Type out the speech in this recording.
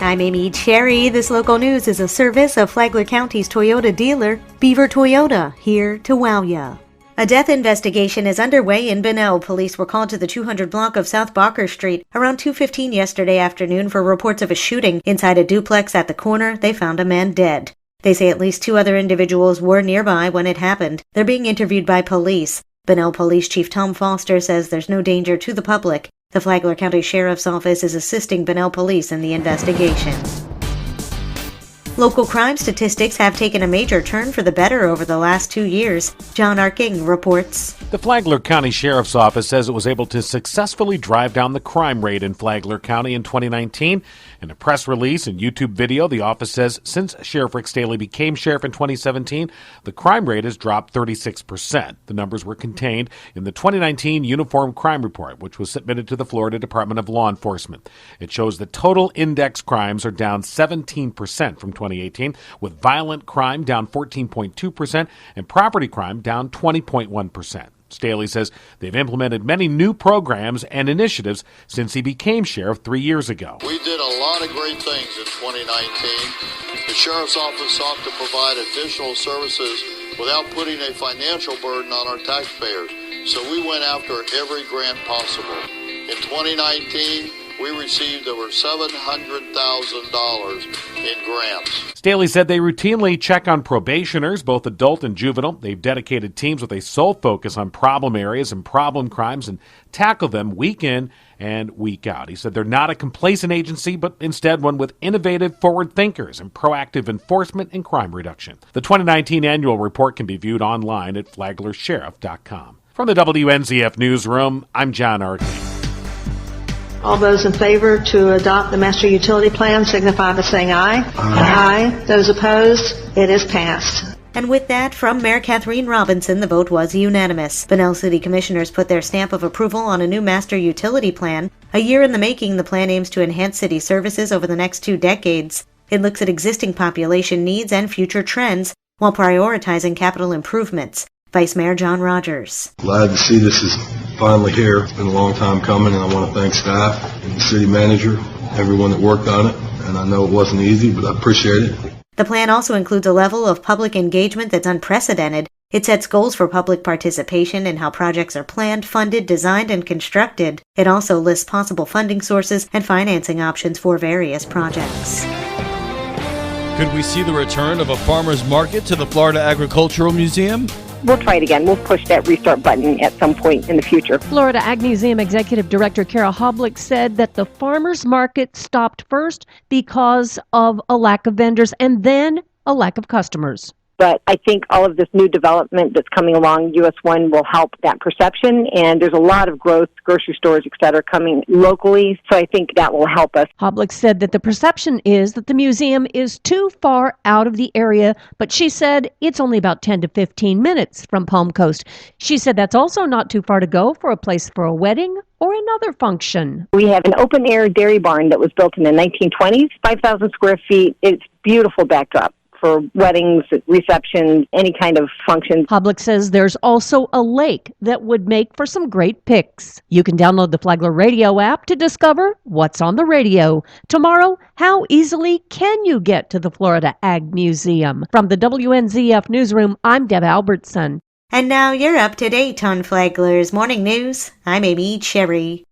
I'm Amy Cherry. This local news is a service of Flagler County's Toyota dealer, Beaver Toyota, here to wow ya. A death investigation is underway in Bunnell. Police were called to the 200 block of South Barker Street around 2:15 yesterday afternoon for reports of a shooting. Inside a duplex at the corner, they found a man dead. They say at least 2 other individuals were nearby when it happened. They're being interviewed by police. Bunnell Police Chief Tom Foster says there's no danger to the public. The Flagler County Sheriff's Office is assisting Bunnell Police in the investigation. Local crime statistics have taken a major turn for the better over the last 2 years. John Arking reports. The Flagler County Sheriff's Office says it was able to successfully drive down the crime rate in Flagler County in 2019. In a press release and YouTube video, the office says since Sheriff Rick Staley became sheriff in 2017, the crime rate has dropped 36%. The numbers were contained in the 2019 Uniform Crime Report, which was submitted to the Florida Department of Law Enforcement. It shows that total index crimes are down 17% from 2018, with violent crime down 14.2% and property crime down 20.1%. Staley says they've implemented many new programs and initiatives since he became sheriff 3 years ago. We did a lot of great things in 2019. The Sheriff's Office sought to provide additional services without putting a financial burden on our taxpayers. So we went after every grant possible. In 2019, we received over $700,000 in grants. Staley said they routinely check on probationers, both adult and juvenile. They've dedicated teams with a sole focus on problem areas and problem crimes and tackle them week in and week out. He said they're not a complacent agency, but instead one with innovative forward thinkers and proactive enforcement and crime reduction. The 2019 annual report can be viewed online at flaglersheriff.com. From the WNZF Newsroom, I'm John Arkin. All those in favor to adopt the master utility plan signify by saying aye. Aye. Those opposed, it is passed. And with that, from Mayor Kathleen Robinson, the vote was unanimous. Bunnell City Commissioners put their stamp of approval on a new master utility plan. A year in the making, the plan aims to enhance city services over the next 2 decades. It looks at existing population needs and future trends while prioritizing capital improvements. Vice Mayor John Rogers. Glad to see this is finally here. It's been a long time coming, and I want to thank staff and the city manager, everyone that worked on it. And I know it wasn't easy, but I appreciate it. The plan also includes a level of public engagement that's unprecedented. It sets goals for public participation in how projects are planned, funded, designed, and constructed. It also lists possible funding sources and financing options for various projects. Could we see the return of a farmer's market to the Florida Agricultural Museum? We'll try it again. We'll push that restart button at some point in the future. Florida Ag Museum Executive Director Kara Hoblick said that the farmers market stopped first because of a lack of vendors and then a lack of customers. But I think all of this new development that's coming along, US 1, will help that perception. And there's a lot of growth, grocery stores, et cetera, coming locally. So I think that will help us. Hoblick said that the perception is that the museum is too far out of the area, but she said it's only about 10 to 15 minutes from Palm Coast. She said that's also not too far to go for a place for a wedding or another function. We have an open-air dairy barn that was built in the 1920s, 5,000 square feet. It's beautiful backdrop for weddings, receptions, any kind of function. Hoblick says there's also a lake that would make for some great pics. You can download the Flagler Radio app to discover what's on the radio. Tomorrow, how easily can you get to the Florida Ag Museum? From the WNZF Newsroom, I'm Deb Albertson. And now you're up to date on Flagler's Morning News. I'm Amy Cherry.